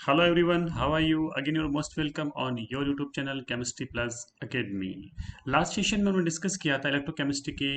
Hello everyone, how are you? Again, you're most welcome on your YouTube channel Chemistry Plus Academy. Last session में हमने discuss किया था electrochemistry के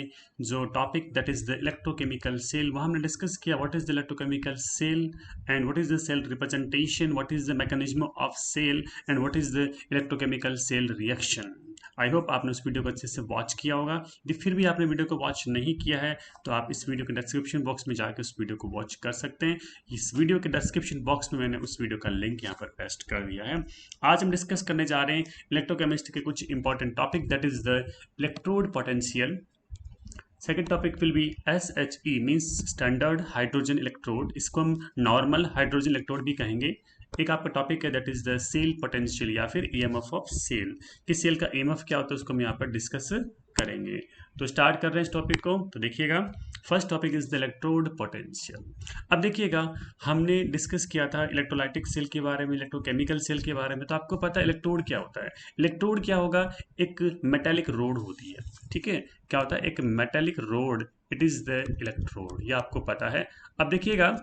जो topic that is the electrochemical cell. वहाँ हमने discuss किया what is the electrochemical cell and what is the cell representation, what is the mechanism of cell and what is the electrochemical cell reaction. I hope आपने उस video को अच्छे से watch किया होगा। यदि फिर भी आपने वीडियो को वॉच नहीं किया है तो आप इस वीडियो के डिस्क्रिप्शन बॉक्स में जाकर उस वीडियो को वॉच कर सकते हैं। इस वीडियो के डिस्क्रिप्शन बॉक्स में मैंने उस वीडियो का लिंक यहाँ पर पेस्ट कर दिया है। आज हम डिस्कस करने जा रहे हैं इलेक्ट्रोकेमिस्ट्री के कुछ important topic that is the electrode potential. Second topic will be S H E means standard hydrogen electrode, इसको हम नॉर्मल हाइड्रोजन इलेक्ट्रोड भी कहेंगे। एक आपका टॉपिक है that is the cell potential या फिर ईएमएफ ऑफ सेल, कि सेल का ईएमएफ क्या होता है उसको हम यहाँ पर डिस्कस करेंगे। तो स्टार्ट कर रहे हैं इस टॉपिक को। तो देखिएगा first topic is the electrode potential. अब देखिएगा हमने डिस्कस किया था इलेक्ट्रोलाइटिक सेल के बारे में, इलेक्ट्रोकेमिकल सेल के बारे में। तो आपको पता है इलेक्ट्रोड क्या होता है। इलेक्ट्रोड क्या होगा, एक मेटेलिक रोड होती है, ठीक है। क्या होता है, एक metallic road, it is the electrode, ये आपको पता है। अब देखिएगा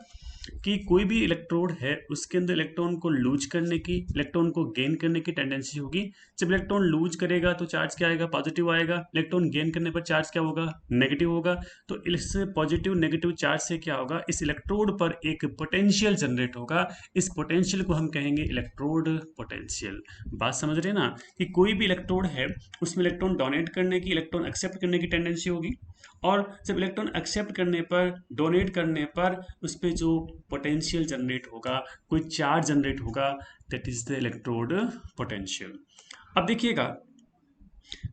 कि कोई भी इलेक्ट्रोड है उसके अंदर इलेक्ट्रॉन को लूज करने की, इलेक्ट्रॉन को गेन करने की टेंडेंसी होगी। जब इलेक्ट्रॉन लूज करेगा तो चार्ज क्या आएगा, पॉजिटिव आएगा। इलेक्ट्रॉन गेन करने पर चार्ज क्या होगा, नेगेटिव होगा। तो इस पॉजिटिव नेगेटिव चार्ज से क्या होगा, इस इलेक्ट्रोड पर एक पोटेंशियल जनरेट होगा। इस पोटेंशियल को हम कहेंगे इलेक्ट्रोड पोटेंशियल। बात समझ रहे हैं ना, कि कोई भी इलेक्ट्रोड है उसमें इलेक्ट्रॉन डोनेट करने की, इलेक्ट्रॉन एक्सेप्ट करने की टेंडेंसी होगी। और जब इलेक्ट्रॉन एक्सेप्ट करने पर, डोनेट करने पर उस पर जो पोटेंशियल जनरेट होगा, कोई चार्ज जनरेट होगा, that is the electrode potential. अब देखिएगा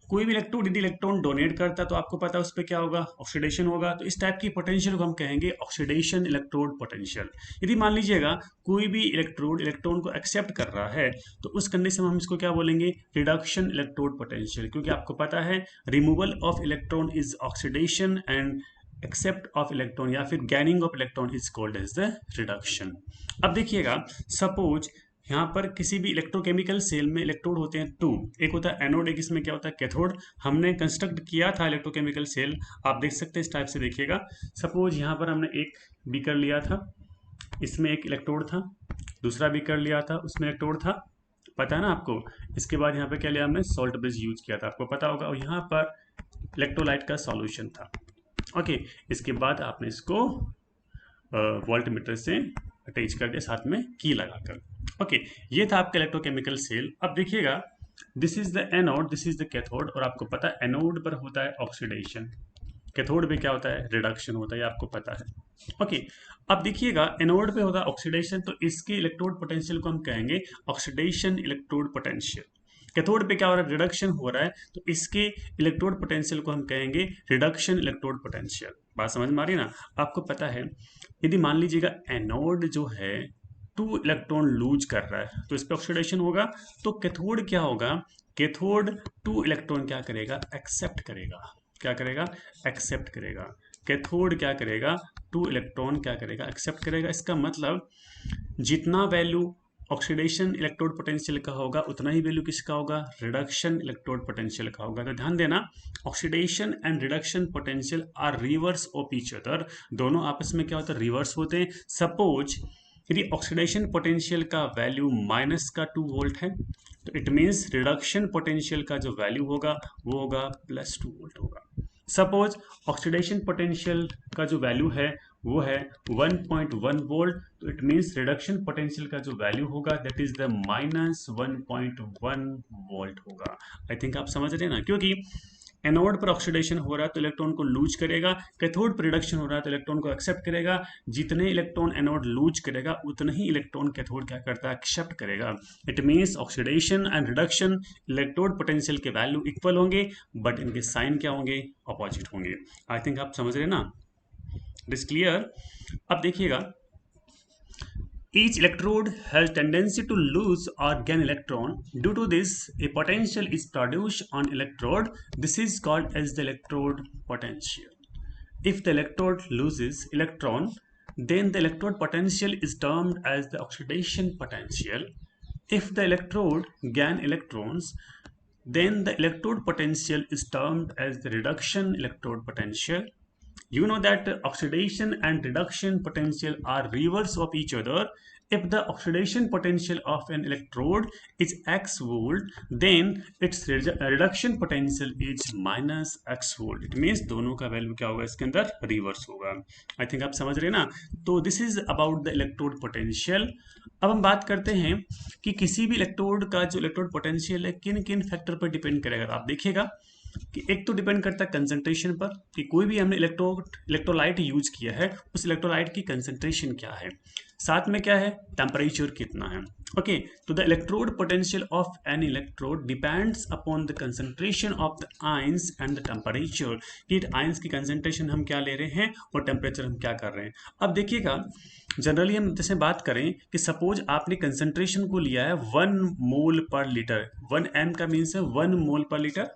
कोई भी इलेक्ट्रोड यदि इलेक्ट्रॉन डोनेट करता है तो आपको पता है उस पर क्या होगा, ऑक्सीडेशन होगा। तो इस टाइप की पोटेंशियल को हम कहेंगे ऑक्सीडेशन इलेक्ट्रोड पोटेंशियल। यदि मान लीजिएगा कोई भी इलेक्ट्रोड इलेक्ट्रॉन को एक्सेप्ट कर रहा है तो उस कंडीशन में हम इसको क्या बोलेंगे, रिडक्शन इलेक्ट्रोड पोटेंशियल, क्योंकि आपको पता है removal of electron is oxidation and accept of electron या फिर gaining of electron is called as the reduction. अब देखिएगा सपोज यहाँ पर किसी भी इलेक्ट्रोकेमिकल सेल में इलेक्ट्रोड होते हैं टू, एक होता है एनोड, एक इसमें क्या होता है कैथोड। हमने कंस्ट्रक्ट किया था इलेक्ट्रोकेमिकल सेल, आप देख सकते हैं इस टाइप से। देखिएगा सपोज यहाँ पर हमने एक बीकर लिया था, इसमें एक इलेक्ट्रोड था, दूसरा बीकर लिया था उसमें इलेक्ट्रोड था, पता है ना आपको। इसके बाद यहाँ पे क्या लिया हमने, सॉल्ट ब्रिज यूज किया था, आपको पता होगा। और यहाँ पर इलेक्ट्रोलाइट का सॉल्यूशन था, ओके। इसके बाद आपने इसको वोल्ट मीटर से अटैच कर दिया साथ में की लगाकर, ओके। ये था आपका इलेक्ट्रोकेमिकल सेल। अब देखिएगा this is the anode, this is the cathode, और आपको पता है एनोड पर होता है ऑक्सीडेशन, कैथोड पे क्या होता है, रिडक्शन होता है, ये आपको पता है, ओके। अब देखिएगा एनोड पे होता है ऑक्सीडेशन, तो इसके इलेक्ट्रोड पोटेंशियल को हम कहेंगे ऑक्सीडेशन इलेक्ट्रोड पोटेंशियल। कैथोड पे क्या हो रहा है, रिडक्शन हो रहा है, तो इसके इलेक्ट्रोड पोटेंशियल को हम कहेंगे रिडक्शन इलेक्ट्रोड पोटेंशियल। बात समझ में आ रही है ना। आपको पता है यदि मान लीजिएगा एनोड जो है टू इलेक्ट्रॉन लूज कर रहा है तो इस पर ऑक्सीडेशन होगा। तो कैथोड क्या होगा, कैथोड टू इलेक्ट्रॉन क्या करेगा, एक्सेप्ट करेगा। क्या करेगा, एक्सेप्ट करेगा। कैथोड क्या करेगा, टू इलेक्ट्रॉन क्या करेगा, एक्सेप्ट करेगा। इसका मतलब जितना वैल्यू ऑक्सीडेशन इलेक्ट्रोड पोटेंशियल का होगा उतना ही वैल्यू किसका होगा, रिडक्शन इलेक्ट्रोड पोटेंशियल का होगा। तो ध्यान देना oxidation and reduction potential are reverse of each other, दोनों आपस में क्या होता है, रिवर्स होते हैं। सपोज यदि ऑक्सीडेशन पोटेंशियल का वैल्यू माइनस का 2 वोल्ट है तो इट मीन्स रिडक्शन पोटेंशियल का जो वैल्यू होगा वो होगा +2 वोल्ट होगा। सपोज ऑक्सीडेशन पोटेंशियल का जो वैल्यू है वो है 1.1 वोल्ट, तो इट मीन्स रिडक्शन पोटेंशियल का जो वैल्यू होगा दैट इज द -1.1 वोल्ट होगा। आई थिंक आप समझ रहे हैं ना, क्योंकि एनोड पर ऑक्सीडेशन हो रहा है तो इलेक्ट्रॉन को लूज करेगा, कैथोड पर रिडक्शन हो रहा है तो इलेक्ट्रॉन को एक्सेप्ट करेगा। जितने इलेक्ट्रॉन एनोड लूज करेगा उतने ही इलेक्ट्रॉन कैथोड क्या करता है, एक्सेप्ट करेगा। It means oxidation and reduction electrode potential के वैल्यू इक्वल होंगे बट इनके साइन क्या होंगे, अपोजिट होंगे। आई थिंक आप समझ रहे हैं ना, दिस क्लियर। अब देखिएगा each electrode has tendency to lose or gain electron. Due to this, a potential is produced on electrode. This is called as the electrode potential. If the electrode loses electron, then the electrode potential is termed as the oxidation potential. If the electrode gain electrons, then the electrode potential is termed as the reduction electrode potential. You know that oxidation and reduction potential are reverse of each other. If the oxidation potential of an electrode is x volt, then its reduction potential is minus x volt. It means दोनों का value क्या होगा, इसके अंदर reverse होगा. I think आप समझ रहे हैं ना. तो this is about the electrode potential. अब हम बात करते हैं कि किसी भी इलेक्ट्रोड का जो इलेक्ट्रोड पोटेंशियल है किन किन फैक्टर पर डिपेंड करेगा. आप देखिएगा कि एक तो डिपेंड करता है कंसंट्रेशन पर, कि कोई भी हमने इलेक्ट्रोलाइट यूज किया है उस इलेक्ट्रोलाइट की कंसंट्रेशन क्या है. साथ में क्या है, टेम्परेचर कितना है. ओके, तो the electrode potential of an electrode depends upon the concentration of the ions and the temperature. कि आयंस की कंसंट्रेशन हम क्या ले रहे हैं और टेम्परेचर हम क्या कर रहे हैं. अब देखिएगा, जनरली हम जैसे बात करें कि सपोज आपने कंसंट्रेशन को लिया है 1 मोल पर लीटर. 1 एम का मीन्स है 1 मोल पर लीटर.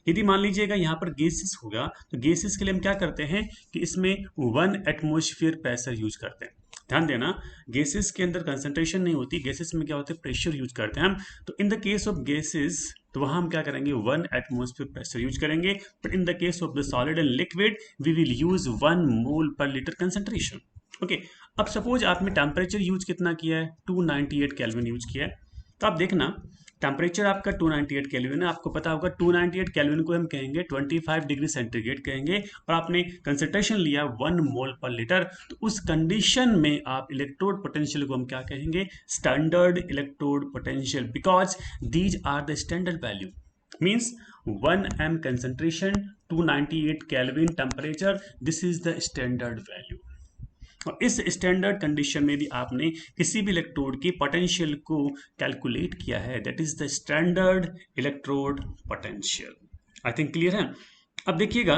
यदि मान लीजिएगा यहाँ पर गैसेस होगा तो गैसेस के लिए हम क्या करते हैं कि इसमें 1 एटमॉस्फेयर प्रेशर यूज करते हैं. ध्यान देना, गैसेस के अंदर कंसंट्रेशन नहीं होती, गैसेस में क्या होता है, प्रेशर यूज करते हैं हम. तो in the case of gases तो वहां हम क्या करेंगे, 1 एटमॉस्फेयर प्रेशर यूज करेंगे. But in the case of the solid and liquid we will use 1 mole per litre concentration. Okay, अब सपोज आपने टेम्परेचर यूज कितना किया है, 298 केल्विन यूज किया है. तो आप देखना टेम्परेचर आपका 298 केल्विन है. आपको पता होगा 298 केल्विन को हम कहेंगे 25 डिग्री सेंटीग्रेड कहेंगे, और आपने कंसंट्रेशन लिया 1 मोल पर लीटर. तो उस कंडीशन में आप इलेक्ट्रोड पोटेंशियल को हम क्या कहेंगे, standard electrode potential, because these are the standard value. Means 1 m concentration, 298 Kelvin temperature, this is the standard value. और इस स्टैंडर्ड कंडीशन में भी आपने किसी भी इलेक्ट्रोड की पोटेंशियल को कैलकुलेट किया है, that is the standard electrode potential. I think clear है. अब देखिएगा,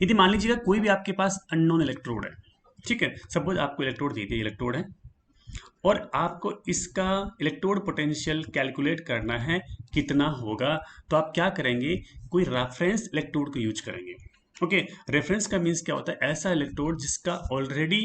यदि मान लीजिएगा कोई भी आपके पास अननोन इलेक्ट्रोड है, ठीक है, सपोज आपको इलेक्ट्रोड दे दिया, इलेक्ट्रोड है और आपको इसका इलेक्ट्रोड पोटेंशियल कैलकुलेट करना है कितना होगा. तो आप क्या करेंगे, कोई रेफरेंस इलेक्ट्रोड को यूज करेंगे. ओके, रेफरेंस का मीन्स क्या होता है, ऐसा इलेक्ट्रोड जिसका ऑलरेडी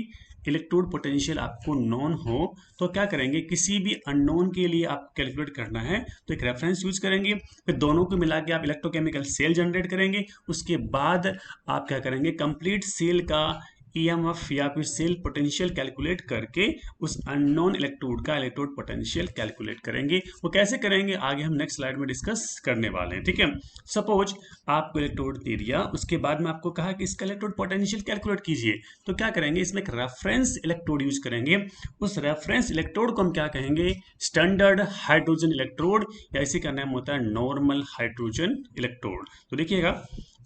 इलेक्ट्रोड पोटेंशियल आपको नॉन हो. तो क्या करेंगे, किसी भी अननोन के लिए आप कैलकुलेट करना है तो एक रेफरेंस यूज करेंगे. फिर दोनों को मिला के आप इलेक्ट्रोकेमिकल सेल जनरेट करेंगे. उसके बाद आप क्या करेंगे, कंप्लीट सेल का ईएमएफ या फिर सेल पोटेंशियल कैलकुलेट करके उस अननोन इलेक्ट्रोड का इलेक्ट्रोड पोटेंशियल कैलकुलेट करेंगे. वो कैसे करेंगे आगे हम नेक्स्ट स्लाइड में डिस्कस करने वाले हैं. ठीक है, सपोज आपको इलेक्ट्रोड दे दिया, उसके बाद में आपको कहा कि इसका इलेक्ट्रोड पोटेंशियल कैलकुलेट कीजिए. तो क्या करेंगे, इसमें एक रेफरेंस इलेक्ट्रोड यूज करेंगे. उस रेफरेंस इलेक्ट्रोड को हम क्या कहेंगे, स्टैंडर्ड हाइड्रोजन इलेक्ट्रोड, या इसी का नाम होता है नॉर्मल हाइड्रोजन इलेक्ट्रोड. तो देखिएगा,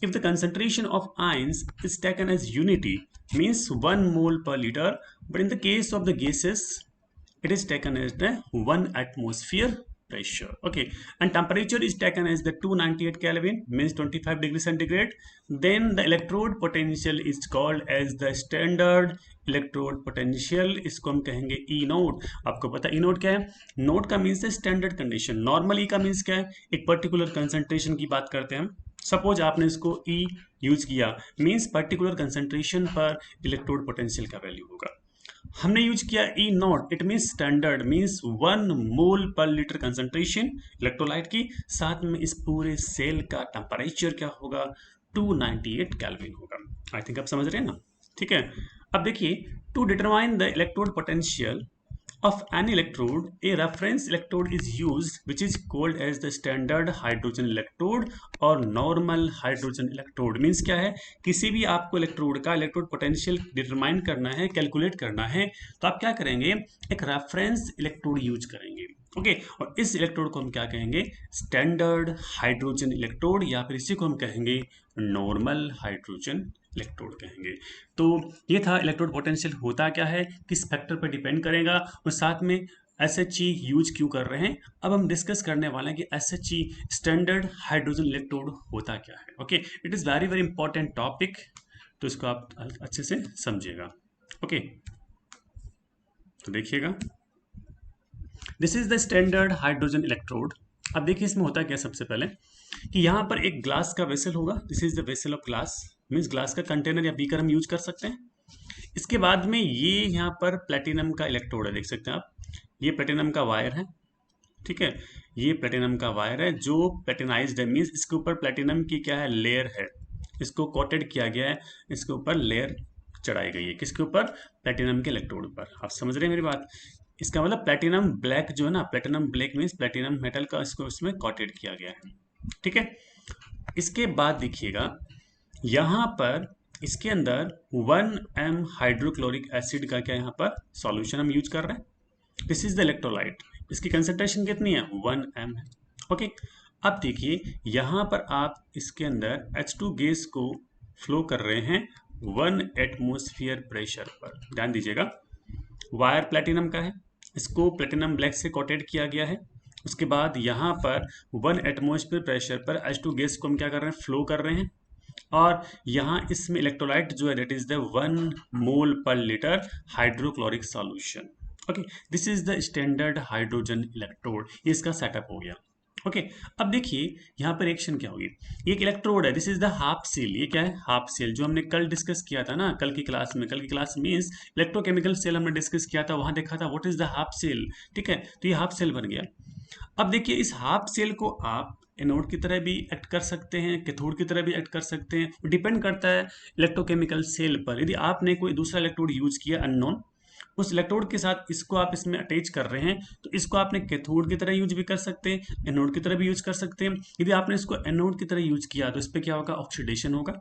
if the concentration of ions is taken as unity, means 1 mole per liter, but in the case of the gases it is taken as the 1 atmosphere pressure. Okay, and temperature is taken as the 298 Kelvin, means 25 degree centigrade. Then the electrode potential is called as the standard electrode potential. इसको हम कहेंगे ई note. आपको पता है ई note क्या है, note का means है स्टैंडर्ड कंडीशन, नॉर्मल ई का मीन्स क्या है, एक पर्टिकुलर कंसंट्रेशन की बात करते हैं हम. सपोज आपने इसको ई यूज किया, मीन्स पर्टिकुलर कंसंट्रेशन पर इलेक्ट्रोड पोटेंशियल का वैल्यू होगा. हमने यूज किया E naught, it means standard, means 1 mole per litre concentration electrolyte की. साथ में इस पूरे सेल का टेम्परेचर क्या होगा, 298 केल्विन होगा. आई थिंक आप समझ रहे हैं ना. ठीक है, अब देखिए, to determine the electrode potential of an electrode, a reference electrode is used, which is called as the standard hydrogen electrode और normal hydrogen electrode. मीन्स क्या है, किसी भी आपको इलेक्ट्रोड का इलेक्ट्रोड पोटेंशियल डिटरमाइन करना है, कैलकुलेट करना है, तो आप क्या करेंगे, एक रेफरेंस इलेक्ट्रोड यूज करेंगे. ओके, और इस इलेक्ट्रोड को हम क्या कहेंगे, स्टैंडर्ड हाइड्रोजन इलेक्ट्रोड, या फिर इसी को हम कहेंगे नॉर्मल हाइड्रोजन इलेक्ट्रोड कहेंगे. तो ये था इलेक्ट्रोड पोटेंशियल होता क्या है, किस फैक्टर पर डिपेंड करेगा, और साथ में SHE यूज क्यों कर रहे हैं. अब हम डिस्कस करने वाले हैं कि SHE स्टैंडर्ड हाइड्रोजन इलेक्ट्रोड होता क्या है. Okay, it is very very important topic, तो इसको आप अच्छे से समझिएगा. ओके, तो देखिएगा, this is the standard hydrogen electrode. अब देखिए इसमें होता क्या, सबसे पहले कि यहाँ पर एक ग्लास का वेसल होगा, this is the vessel of glass, means glass का कंटेनर या बीकर हम यूज कर सकते हैं. इसके बाद में ये यहाँ पर प्लेटिनम का इलेक्ट्रोड है, देख सकते हैं आप, ये प्लेटिनम का वायर है. ठीक है, ये प्लेटिनम का वायर है जो प्लेटिनाइज्ड है, मीन्स इसके ऊपर प्लेटिनम की क्या है, लेयर है, इसको कोटेड किया गया है, इसके ऊपर लेयर चढ़ाई गई है। किसके ऊपर? प्लेटिनम के इलेक्ट्रोड पर। आप समझ रहे हैं मेरी बात? इसका मतलब प्लेटिनम ब्लैक जो है ना, platinum black means platinum metal का इसको इसमें कोटेड किया गया है। ठीक है, इसके बाद देखिएगा यहाँ पर इसके अंदर 1m हाइड्रोक्लोरिक एसिड का क्या यहाँ पर सॉल्यूशन हम यूज कर रहे हैं। This is the electrolyte. इसकी कंसंट्रेशन कितनी है? 1m है। ओके, अब देखिए यहाँ पर आप इसके अंदर H2 गैस को फ्लो कर रहे हैं 1 एटमोस्फियर प्रेशर पर। ध्यान दीजिएगा, वायर प्लेटिनम का है, इसको प्लेटिनम ब्लैक से कोटेड किया गया है। उसके बाद यहाँ पर 1 एटमोस्फियर प्रेशर पर H2 गैस को हम क्या कर रहे हैं? फ्लो कर रहे हैं। और यहाँ इसमें इलेक्ट्रोलाइट जो है that is the 1 mole per litre hydrochloric solution. Okay, this is the standard hydrogen electrode. ये इसका सेटअप हो गया। ओके, अब देखिए यहाँ पर रिएक्शन क्या होगी। ये एक इलेक्ट्रोड है, this is the half cell. ये क्या है? हाफ सेल, जो हमने कल डिस्कस किया था ना, कल की क्लास में। कल की क्लास मीन्स इलेक्ट्रोकेमिकल सेल हमने डिस्कस किया था, वहां देखा था what is the half cell. ठीक है, तो ये हाफ सेल बन गया। अब देखिए इस हाफ सेल को आप एनोड की तरह भी एक्ट कर सकते हैं, कैथोड की तरह भी एक्ट कर सकते हैं। डिपेंड करता है इलेक्ट्रोकेमिकल सेल पर। यदि आपने कोई दूसरा इलेक्ट्रोड यूज किया अननोन, उस इलेक्ट्रोड के साथ इसको आप इसमें अटैच कर रहे हैं, तो इसको आपने कैथोड की तरह यूज भी कर सकते हैं, एनोड की तरह भी यूज कर सकते हैं। यदि आपने इसको एनोड की तरह यूज किया तो इस पर क्या होगा? ऑक्सीडेशन होगा।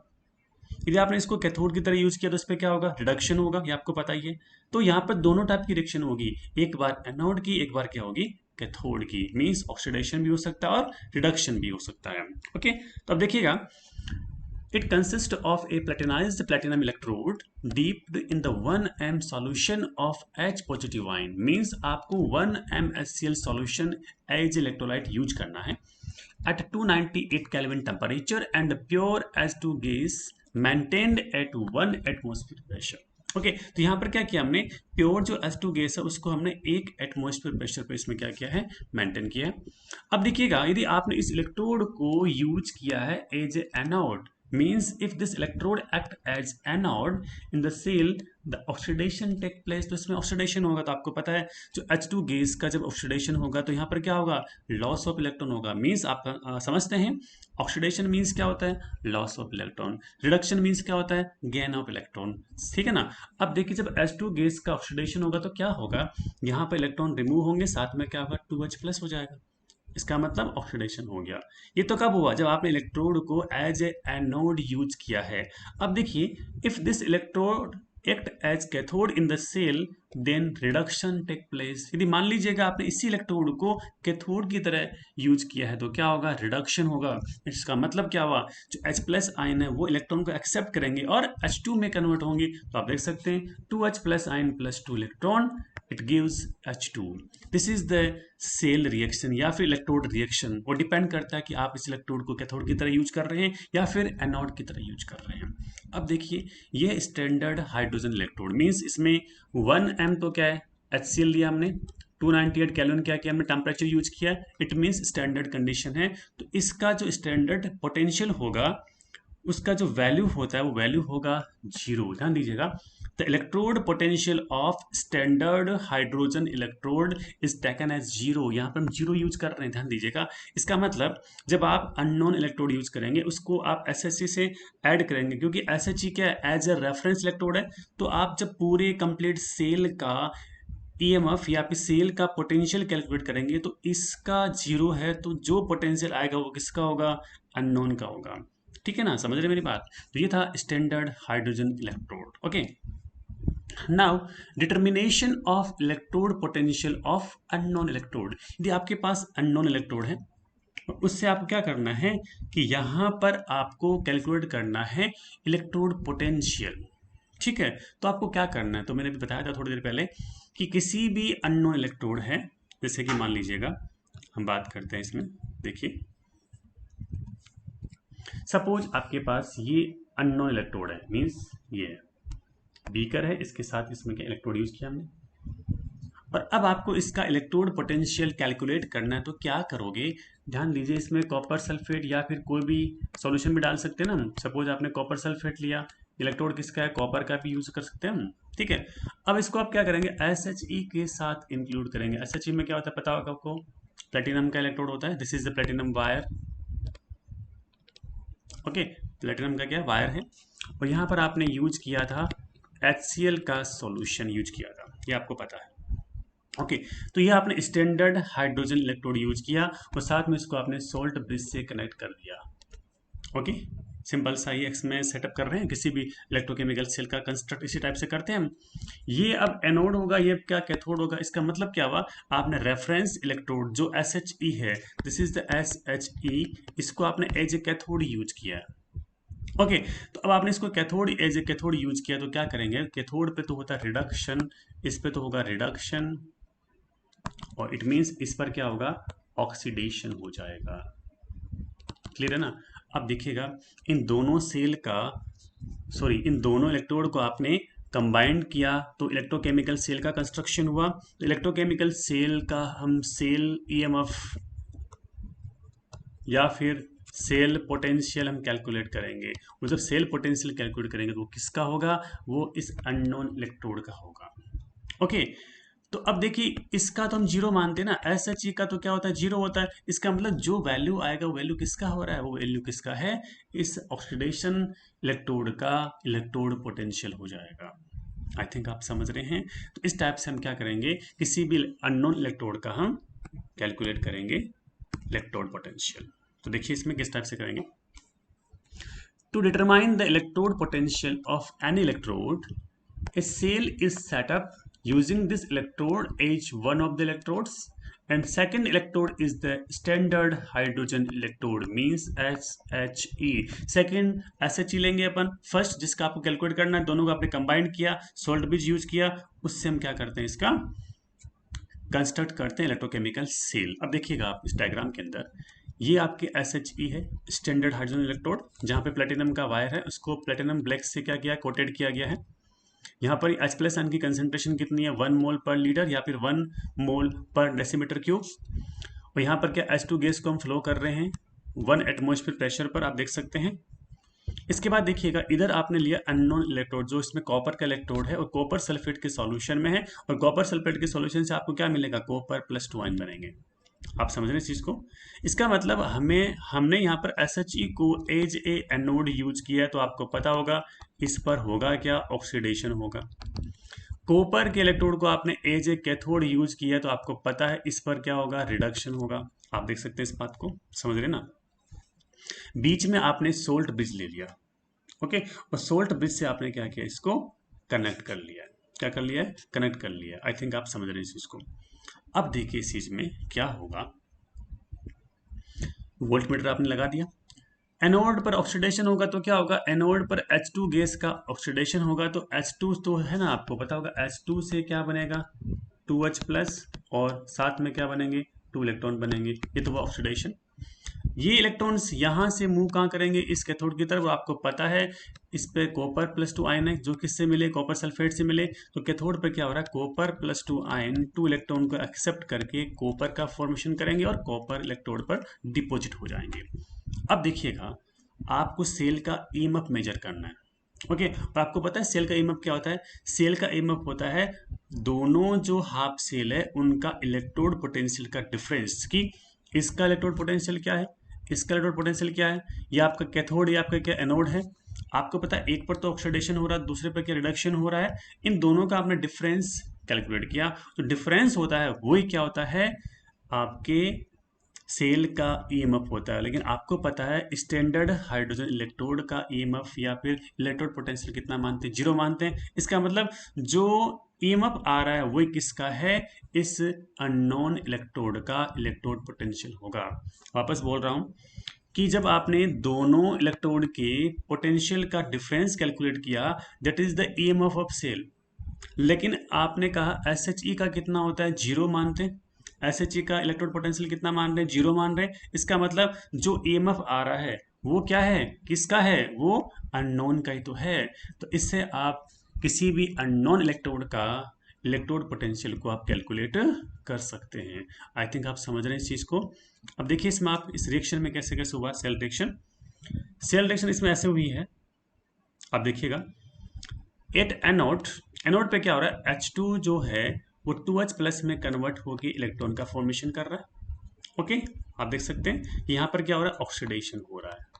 यदि आपने इसको कैथोड की तरह यूज किया तो इस पर क्या होगा? रिडक्शन होगा। ये आपको पता ही है। तो यहाँ पर दोनों टाइप की रिएक्शन होगी, एक बार एनोड की, एक बार क्या होगी? कैथोड की। मीन्स ऑक्सीडेशन भी हो सकता है और रिडक्शन भी हो सकता है। ओके, तो अब देखिएगा, it consists of a platinized platinum electrode dipped in the 1m solution of H positive ion। means आपको 1m HCl solution as electrolyte use करना है at 298 Kelvin temperature and pure H2 gas maintained at 1 atmosphere pressure। Okay, तो यहाँ पर क्या किया हमने? Pure जो H2 गैस है उसको हमने 1 एटमॉस्फेयर प्रेशर पे इसमें क्या किया है? मेंटेन किया है। अब देखिएगा, यदि आपने इस इलेक्ट्रोड को यूज किया है as a anode, means if this electrode act as anode in the cell the oxidation take place। तो इसमें ऑक्सीडेशन होगा। तो आपको पता है जो H2 गैस का जब ऑक्सीडेशन होगा तो यहाँ पर क्या होगा? लॉस ऑफ इलेक्ट्रॉन होगा। मीन्स आप समझते हैं ऑक्सीडेशन मीन्स क्या होता है? Loss of electron. Reduction means क्या होता है? Gain of electron. ठीक है ना। अब देखिए जब H2 गैस का ऑक्सीडेशन होगा तो क्या होगा? यहाँ पर इलेक्ट्रॉन रिमूव होंगे, साथ में क्या होगा? 2H प्लस हो जाएगा। इसका मतलब ऑक्सीडेशन हो गया। ये तो कब हुआ? जब आपने इलेक्ट्रोड को एज ए एनोड यूज किया है। अब देखिए, if this electrode act as cathode in the cell then reduction take place. यदि मान लीजिएगा आपने इसी इलेक्ट्रोड को कैथोड की तरह यूज किया है तो क्या होगा? रिडक्शन होगा। इसका मतलब क्या हुआ? जो H प्लस आयन है वो इलेक्ट्रॉन को एक्सेप्ट करेंगे और H2 में कन्वर्ट होंगे। तो आप देख सकते हैं 2H plus ion plus 2 electron, it gives H2। This is the cell reaction या फिर इलेक्ट्रोड रिएक्शन। वो डिपेंड करता है कि आप इस इलेक्ट्रोड को कैथोड की तरह यूज कर रहे हैं या फिर एनोड की तरह यूज कर रहे हैं। अब देखिए, ये स्टैंडर्ड हाइड्रोजन इलेक्ट्रोड मींस इसमें 1m तो क्या है? HCl लिया हमने, 298 केल्विन क्या किया हमने? टेम्परेचर यूज किया। इट मींस स्टैंडर्ड कंडीशन है। तो इसका जो स्टैंडर्ड पोटेंशियल होगा उसका जो वैल्यू होता है वो वैल्यू होगा 0। ध्यान दीजिएगा, the electrode potential of standard hydrogen electrode is taken as 0। यहाँ पर हम 0 यूज कर रहे हैं। ध्यान दीजिएगा, इसका मतलब जब आप अननोन इलेक्ट्रोड यूज करेंगे उसको आप SHE से ऐड करेंगे, क्योंकि SHE क्या है? एज ए रेफरेंस इलेक्ट्रोड है। तो आप जब पूरे कंप्लीट सेल का EMF या फिर सेल का पोटेंशियल कैलकुलेट करेंगे तो इसका 0 है, तो जो पोटेंशियल आएगा वो किसका होगा? अननोन का होगा। ठीक है ना, समझ रहे मेरी बात? तो ये था standard hydrogen electrode. Okay, now determination of electrode potential of unknown electrode. यदि आपके पास अननोन इलेक्ट्रोड है उससे आपको क्या करना है कि यहाँ पर आपको कैलकुलेट करना है इलेक्ट्रोड पोटेंशियल। ठीक है, तो आपको क्या करना है? तो मैंने भी बताया था थोड़ी देर पहले कि किसी भी अननोन इलेक्ट्रोड है, जैसे कि मान लीजिएगा हम बात करते हैं इसमें, देखिए सपोज आपके पास ये अननोन इलेक्ट्रोड है, मींस ये बीकर है, इसके साथ इसमें क्या इलेक्ट्रोड यूज किया हमने, और अब आपको इसका इलेक्ट्रोड पोटेंशियल कैलकुलेट करना है। तो क्या करोगे? ध्यान दीजिए, इसमें कॉपर सल्फेट या फिर कोई भी सॉल्यूशन भी डाल सकते हैं ना। सपोज आपने कॉपर सल्फेट लिया, इलेक्ट्रोड किसका है? कॉपर का भी यूज कर सकते हैं हम। ठीक है, अब इसको आप क्या करेंगे? SHE के साथ इंक्लूड करेंगे। SHE में क्या होता है पता होगा आपको? प्लेटिनम का इलेक्ट्रोड होता है। This is the platinum wire. Okay, platinum का क्या वायर है, और यहाँ पर आपने यूज किया था HCl का सॉल्यूशन यूज किया था, ये आपको पता है। ओके तो ये आपने स्टैंडर्ड हाइड्रोजन इलेक्ट्रोड यूज किया और साथ में इसको आपने सोल्ट ब्रिज से कनेक्ट कर दिया। ओके सिंपल सा ये एक्स में सेटअप कर रहे हैं, किसी भी इलेक्ट्रोकेमिकल सेल का कंस्ट्रक्ट इसी टाइप से करते हैं हम। ये अब एनोड होगा, ये क्या कैथोड होगा, इसका मतलब क्या हुआ, आपने रेफरेंस इलेक्ट्रोड जो SHE है, दिस इज द SHE, इसको आपने एज ए कैथोड यूज किया है। ओके तो अब आपने इसको cathode as a cathode use किया तो क्या करेंगे, कैथोड पे तो होता है रिडक्शन, इस पे तो होगा रिडक्शन, और इट मींस इस पर क्या होगा, ऑक्सीडेशन हो जाएगा। क्लियर है ना। अब देखिएगा इन दोनों सेल का इन दोनों इलेक्ट्रोड को आपने कंबाइंड किया तो इलेक्ट्रोकेमिकल सेल का कंस्ट्रक्शन हुआ। तो इलेक्ट्रोकेमिकल सेल का हम सेल EMF या फिर सेल पोटेंशियल हम कैलकुलेट करेंगे। वो जब सेल पोटेंशियल कैलकुलेट करेंगे तो वो किसका होगा, वो इस अननोन इलेक्ट्रोड का होगा। ओके तो अब देखिए इसका तो हम जीरो मानते हैं ना, SHE का तो क्या होता है, जीरो होता है। इसका मतलब जो वैल्यू आएगा वो वैल्यू किसका हो रहा है, वो वैल्यू किसका है, इस ऑक्सीडेशन इलेक्ट्रोड का इलेक्ट्रोड पोटेंशियल हो जाएगा। आई थिंक आप समझ रहे हैं। तो इस टाइप से हम क्या करेंगे, किसी भी अननोन इलेक्ट्रोड का हम कैलकुलेट करेंगे इलेक्ट्रोड पोटेंशियल। तो देखिए इसमें किस टाइप से करेंगे, to determine the electrode potential of an electrode, a cell is set up using this electrode as one of the electrodes, and second electrode is the standard hydrogen electrode means SHE। second SHE लेंगे अपन, first जिसका आपको calculate करना है, दोनों को आपने combined किया, salt bridge use किया, उससे हम क्या करते हैं, इसका कंस्ट्रक्ट करते हैं इलेक्ट्रोकेमिकल सेल। अब देखिएगा आप इस डायग्राम के अंदर, ये आपके SHE है, स्टैंडर्ड हाइड्रोजन इलेक्ट्रोड, जहां पे प्लेटिनम का वायर है उसको प्लेटिनम ब्लैक से क्या किया, कोटेड किया गया है। यहाँ पर H+ आयन की कंसेंट्रेशन कितनी है, 1 मोल पर लीटर या फिर 1 मोल पर डेसीमीटर क्यूब। और यहाँ पर क्या H2 गैस को हम फ्लो कर रहे हैं 1 एटमॉस्फेयर प्रेशर पर, आप देख सकते हैं। इसके बाद देखिएगा इधर आपने लिया अननोन इलेक्ट्रोड, जो इसमें कॉपर का इलेक्ट्रोड है और कॉपर सल्फेट के सॉल्यूशन में है, और कॉपर सल्फेट के सॉल्यूशन से आपको क्या मिलेगा, कॉपर +2 आयन बनेंगे। आप समझ रहे हैं इस चीज को। इसका मतलब हमने यहाँ पर SHE को एज ए एनोड यूज किया है, तो आपको पता होगा इस पर होगा क्या, ऑक्सीडेशन होगा। कॉपर के इलेक्ट्रोड को आपने एज ए कैथोड यूज किया है, तो आपको पता है इस पर क्या होगा, रिडक्शन होगा। आप देख सकते हैं इस बात को, समझ रहे ना। बीच में आपने सोल्ट ब्रिज ले लिया, ओके, और सोल्ट ब्रिज से आपने क्या किया, इसको कनेक्ट कर लिया। क्या कर लिया है, कनेक्ट कर लिया। आई थिंक आप समझ रहे हैं इस चीज को। अब देखिए इस चीज में क्या होगा, वोल्टमीटर आपने लगा दिया, एनोड पर ऑक्सीडेशन होगा तो क्या होगा, एनोड पर H2 गैस का ऑक्सीडेशन होगा, तो H2 तो है ना, आपको पता होगा H2 से क्या बनेगा, 2H+, और साथ में क्या बनेंगे, 2 इलेक्ट्रॉन बनेंगे। ये तो ऑक्सीडेशन। ये इलेक्ट्रॉन्स यहाँ से मूव कहाँ करेंगे, इस कैथोड की तरफ। आपको पता है इस पे कॉपर +2 आयन है, जो किससे मिले, कॉपर सल्फेट से मिले। तो कैथोड पे क्या हो रहा है, कॉपर +2 आयन 2 इलेक्ट्रॉन को एक्सेप्ट करके कॉपर का फॉर्मेशन करेंगे और कॉपर इलेक्ट्रोड पर डिपॉजिट हो जाएंगे। अब देखिएगा आपको सेल का EMF मेजर करना है, ओके। और आपको पता है सेल का EMF क्या होता है, सेल का EMF होता है दोनों जो हाफ सेल है उनका इलेक्ट्रोड पोटेंशियल का डिफरेंस, कि इसका इलेक्ट्रोड पोटेंशियल क्या है, इसका इलेक्ट्रोड पोटेंशियल क्या है, ये आपका कैथोड या आपका क्या एनोड है। आपको पता है एक पर तो ऑक्सीडेशन हो रहा है, दूसरे पर क्या रिडक्शन हो रहा है, इन दोनों का आपने डिफरेंस कैलकुलेट किया। तो डिफरेंस होता है वही क्या होता है, आपके सेल का EMF होता है। लेकिन आपको पता है स्टैंडर्ड हाइड्रोजन इलेक्ट्रोड का EMF या फिर इलेक्ट्रोड पोटेंशियल कितना मानते हैं, 0 मानते हैं। इसका मतलब जो EMF आ रहा है वही किसका है, इस अननोन इलेक्ट्रोड का इलेक्ट्रोड पोटेंशियल होगा। वापस बोल रहा हूं कि जब आपने दोनों इलेक्ट्रोड के पोटेंशियल का डिफरेंस कैलकुलेट किया, that is the EMF of cell. लेकिन आपने कहा SHE का कितना होता है, 0 मानते हैं। SHE का इलेक्ट्रोड पोटेंशियल कितना मान रहे हैं, 0 मान रहे हैं। इसका मतलब जो EMF आ रहा है वो क्या है, किसका है, वो अननोन का ही तो है। तो इससे आप किसी भी अननोन इलेक्ट्रोड का इलेक्ट्रोड पोटेंशियल को आप कैलकुलेट कर सकते हैं। आई थिंक आप समझ रहे हैं इस चीज को। अब देखिए इसमें आप इस रिएक्शन में कैसे कैसे हुआ सेल रिएक्शन। सेल रिएक्शन इसमें ऐसे हुई है, आप देखिएगा एट एनोड पे क्या हो रहा है, H2 जो है वो 2H+ में कन्वर्ट होकर इलेक्ट्रॉन का फॉर्मेशन कर रहा है। ओके, आप देख सकते हैं यहाँ पर क्या हो रहा है, ऑक्सीडेशन हो रहा है।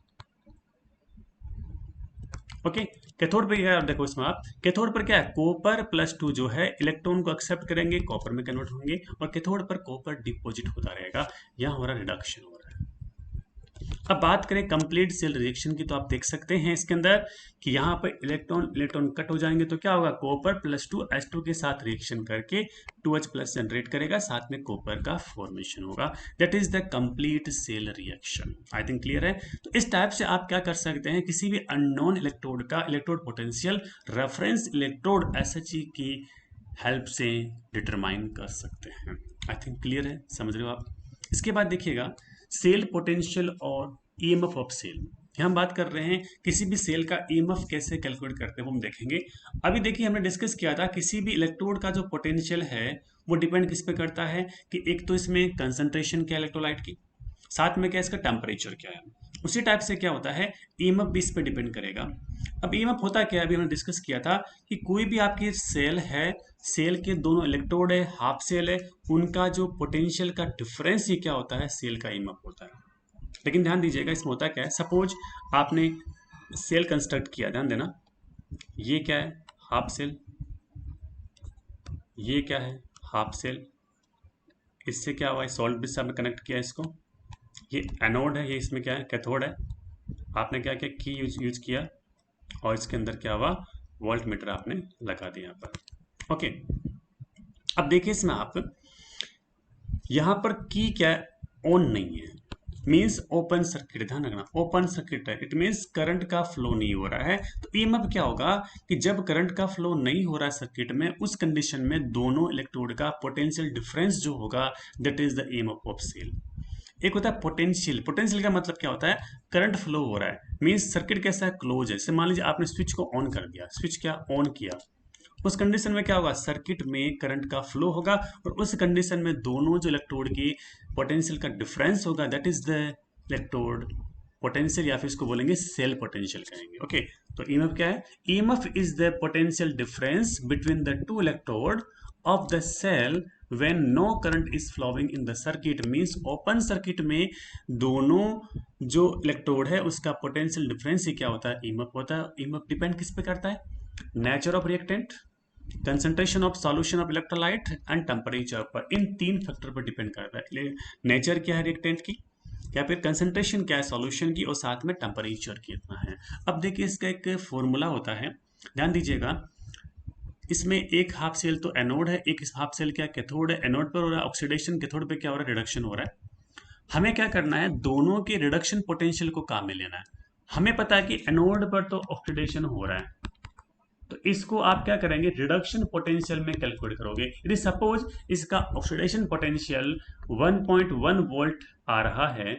ओके, कैथोड पे क्या है, देखो इसमें आप कैथोड पर क्या है, कॉपर +2 जो है इलेक्ट्रॉन को एक्सेप्ट करेंगे, कॉपर में कन्वर्ट होंगे, और कैथोड पर कॉपर डिपॉजिट होता रहेगा, यहाँ हमारा रिडक्शन हो रहा है। अब बात करें कंप्लीट सेल रिएक्शन की, तो आप देख सकते हैं इसके अंदर कि यहाँ पर इलेक्ट्रॉन इलेक्ट्रॉन कट हो जाएंगे, तो क्या होगा, कॉपर +2 H2 के साथ रिएक्शन करके 2H+ जनरेट करेगा, साथ में कॉपर का फॉर्मेशन होगा। That is the complete cell reaction. I think clear है। तो इस टाइप से आप क्या कर सकते हैं, किसी भी अननोन इलेक्ट्रोड का electrode potential reference electrode SHE की हेल्प से डिटरमाइन कर सकते हैं। आई थिंक क्लियर है, समझ रहे हो आप। इसके बाद देखिएगा सेल पोटेंशियल और ईएमएफ ऑफ सेल। यहाँ हम बात कर रहे हैं किसी भी सेल का ईएमएफ कैसे कैलकुलेट करते हैं, वो हम देखेंगे। अभी देखिए हमने डिस्कस किया था किसी भी इलेक्ट्रोड का जो पोटेंशियल है वो डिपेंड किस पे करता है कि एक तो इसमें कंसंट्रेशन क्या है इलेक्ट्रोलाइट की, साथ में क्या इसका टेम्परेचर क्या है। उसी टाइप से क्या होता है, ईएमएफ भी इस पे डिपेंड करेगा। अब ईएमएफ होता क्या है, अभी हमने डिस्कस किया था कि कोई भी आपकी सेल है, सेल के दोनों इलेक्ट्रोड है, हाफ सेल है, उनका जो पोटेंशियल का डिफरेंस ही क्या होता है, सेल का ईएमएफ होता है। लेकिन ध्यान दीजिएगा इसमें होता क्या है, सपोज आपने सेल कंस्ट्रक्ट किया, ध्यान देना, ये क्या है, हाफ सेल, ये क्या है, हाफ सेल, इससे क्या हुआ है, सॉल्ट ब्रिज से आपने कनेक्ट किया इसको, ये एनोड है, ये इसमें क्या है, कैथोड है। आपने क्या किया, की यूज किया, और इसके अंदर क्या हुआ, वोल्ट मीटर आपने लगा दिया यहाँ पर। ओके, अब देखिए इसमें आप यहाँ पर की क्या ऑन नहीं है, मीन्स ओपन सर्किट, ध्यान रखना ओपन सर्किट है, इट मीन्स करंट का फ्लो नहीं हो रहा है। तो ईएमएफ क्या होगा कि जब करंट का फ्लो नहीं हो रहा है सर्किट में, उस कंडीशन में दोनों इलेक्ट्रोड का पोटेंशियल डिफरेंस जो होगा, that is the EMF of cell. एक होता है पोटेंशियल, पोटेंशियल का मतलब क्या होता है, करंट फ्लो हो रहा है, मीन्स सर्किट कैसा है, क्लोज है। जैसे मान लीजिए आपने स्विच को ऑन कर दिया, स्विच क्या ऑन किया, उस कंडीशन में क्या होगा, सर्किट में करंट का फ्लो होगा, और उस कंडीशन में दोनों जो इलेक्ट्रोड की पोटेंशियल का डिफरेंस होगा, that is the electrode potential, या फिर इसको बोलेंगे सेल पोटेंशियल कहेंगे। ओके, तो ईएमएफ क्या है, EMF is the potential difference between the two electrode of the cell when no current is flowing in the circuit, means open circuit में दोनों जो इलेक्ट्रोड है उसका पोटेंशियल डिफरेंस ही क्या होता है, ईएमएफ होता है। ईएमएफ डिपेंड किस पे करता है, nature of reactant, concentration of solution of electrolyte and temperature पर, इन तीन फैक्टर पर डिपेंड करता है। नेचर क्या है रिएक्टेंट की, या फिर कंसंट्रेशन क्या है सॉल्यूशन की, और साथ में टेम्परेचर कितना है। अब देखिए इसका एक फॉर्मूला होता है, ध्यान दीजिएगा, इसमें एक हाफ सेल तो एनोड है, एक हाफ सेल क्या कैथोड है, एनोड पर हो रहा है ऑक्सीडेशन, कैथोड पे क्या हो रहा है, रिडक्शन हो रहा है। हमें क्या करना है, दोनों के रिडक्शन पोटेंशियल को काम में लेना है। हमें पता है कि एनोड पर तो ऑक्सीडेशन हो रहा है, तो इसको आप क्या करेंगे, रिडक्शन पोटेंशियल में कैलकुलेट करोगे। यदि सपोज इसका ऑक्सीडेशन पोटेंशियल 1.1 वोल्ट आ रहा है,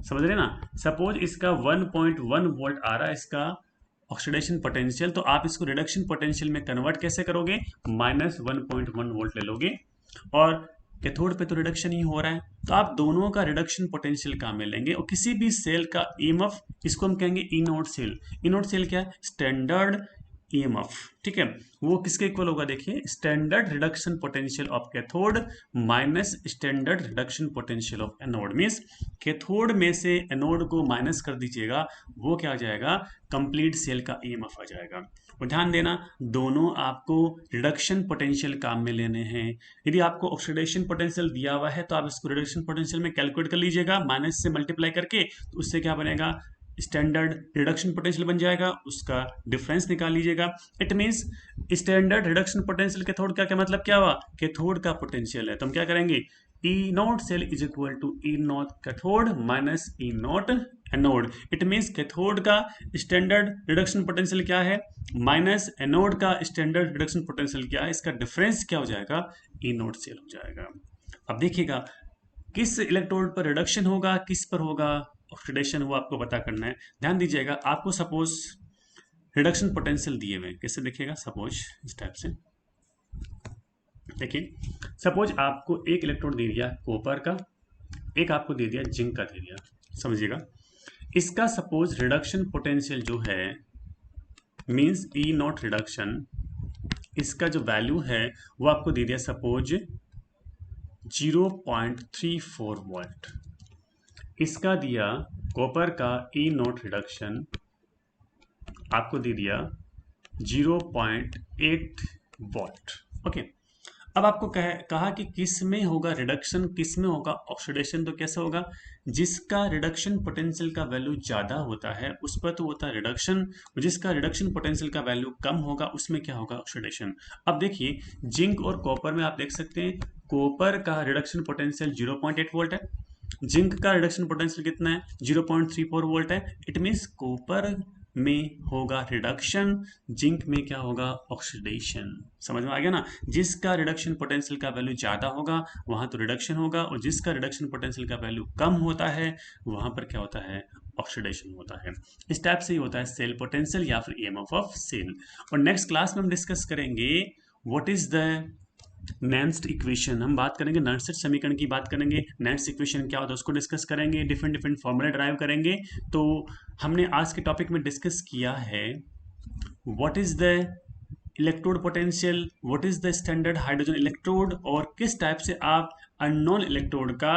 समझ रहे ना, सपोज इसका 1.1 वोल्ट आ रहा है इसका ऑक्सीडेशन पोटेंशियल, तो आप इसको रिडक्शन पोटेंशियल में कन्वर्ट कैसे करोगे, -1.1 वोल्ट ले लोगे, और कैथोड पे तो रिडक्शन ही हो रहा है, तो आप दोनों का रिडक्शन पोटेंशियल काम में लेंगे। और किसी भी सेल का ईएमएफ, इसको हम कहेंगे इनोड सेल। इनोड सेल क्या है, स्टैंडर्ड ईएमएफ, ठीक है, वो किसके इक्वल होगा, देखिए standard reduction potential of cathode minus standard reduction potential of anode. Means cathode में से एनोड को माइनस कर दीजिएगा, वो क्या आ जाएगा, कंप्लीट सेल का ईएमएफ आ जाएगा। और ध्यान देना दोनों आपको रिडक्शन पोटेंशियल काम में लेने हैं। यदि आपको ऑक्सीडेशन पोटेंशियल दिया हुआ है तो आप इसको रिडक्शन पोटेंशियल में कैलकुलेट कर लीजिएगा, माइनस से मल्टीप्लाई करके, तो उससे क्या बनेगा, स्टैंडर्ड रिडक्शन पोटेंशियल बन जाएगा, उसका डिफरेंस निकाल लीजिएगा। It means standard reduction potential cathode का क्या मतलब क्या हुआ, कैथोड का पोटेंशियल है, तो हम क्या करेंगे, E naught cell is equal to E naught cathode minus E naught anode. It means cathode का स्टैंडर्ड रिडक्शन पोटेंशियल क्या है, माइनस एनोड का स्टैंडर्ड रिडक्शन पोटेंशियल क्या है, इसका डिफरेंस क्या हो जाएगा, ई नॉट सेल हो जाएगा। अब देखिएगा किस इलेक्ट्रोड पर रिडक्शन होगा, किस पर होगा ऑक्सीडेशन, वो आपको पता करना है। ध्यान दीजिएगा, आपको सपोज रिडक्शन पोटेंशियल दिए हुए, कैसे देखिएगा, सपोज इस टाइप से देखिए, सपोज आपको एक इलेक्ट्रोड दे दिया कॉपर का, एक आपको दे दिया जिंक का दे दिया, समझिएगा, इसका सपोज रिडक्शन पोटेंशियल जो है मींस ई नॉट रिडक्शन, इसका जो वैल्यू है वो आपको दे दिया सपोज 0.34 वोल्ट, इसका दिया कॉपर का ई नॉट रिडक्शन आपको दे दिया 0.8 वॉट। ओके, अब आपको कहा कि किस में होगा रिडक्शन, किस में होगा ऑक्सीडेशन। तो कैसे होगा, जिसका रिडक्शन पोटेंशियल का वैल्यू ज्यादा होता है उस पर तो होता है रिडक्शन, जिसका रिडक्शन पोटेंशियल का वैल्यू कम होगा उसमें क्या होगा, ऑक्सीडेशन। अब देखिए जिंक और कॉपर में आप देख सकते हैं कॉपर का रिडक्शन पोटेंशियल 0.8 वोल्ट है, जिंक का रिडक्शन पोटेंशियल कितना है 0.34 वोल्ट है। इट मीन्स कॉपर में होगा रिडक्शन, जिंक में क्या होगा, ऑक्सीडेशन। समझ में आ गया ना, जिसका रिडक्शन पोटेंशियल का वैल्यू ज्यादा होगा वहां तो रिडक्शन होगा, और जिसका रिडक्शन पोटेंशियल का वैल्यू कम होता है वहां पर क्या होता है, ऑक्सीडेशन होता है। इस टाइप से ही होता है सेल पोटेंशियल या फिर ईएमएफ ऑफ सेल। और नेक्स्ट क्लास में हम डिस्कस करेंगे व्हाट इज द नेंस्ट इक्वेशन। हम बात करेंगे नर्सेट समीकरण की बात करेंगे, नेंस्ट इक्वेशन क्या होता है उसको डिस्कस करेंगे, डिफरेंट डिफरेंट फॉर्मूला ड्राइव करेंगे। तो हमने आज के टॉपिक में डिस्कस किया है what is the electrode potential, what is the standard hydrogen electrode, और किस टाइप से आप अननोन इलेक्ट्रोड का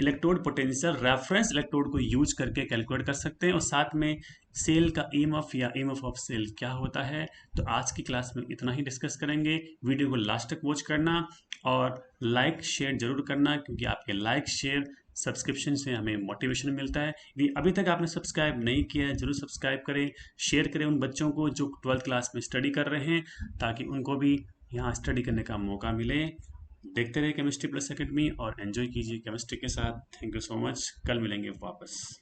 इलेक्ट्रोड पोटेंशियल रेफरेंस इलेक्ट्रोड को यूज करके कैलकुलेट कर सकते हैं, और साथ में सेल का ईएमएफ या ईएमएफ ऑफ सेल क्या होता है। तो आज की क्लास में इतना ही डिस्कस करेंगे। वीडियो को लास्ट तक वॉच करना और लाइक शेयर जरूर करना, क्योंकि आपके लाइक शेयर सब्सक्रिप्शन से हमें मोटिवेशन मिलता है। यदि अभी तक आपने सब्सक्राइब नहीं किया है जरूर सब्सक्राइब करें, शेयर करें उन बच्चों को जो 12th क्लास में स्टडी कर रहे हैं, ताकि उनको भी यहाँ स्टडी करने का मौका मिले। देखते रहे केमिस्ट्री प्लस एकेडमी और एंजॉय कीजिए केमिस्ट्री के साथ। थैंक यू सो मच, कल मिलेंगे वापस।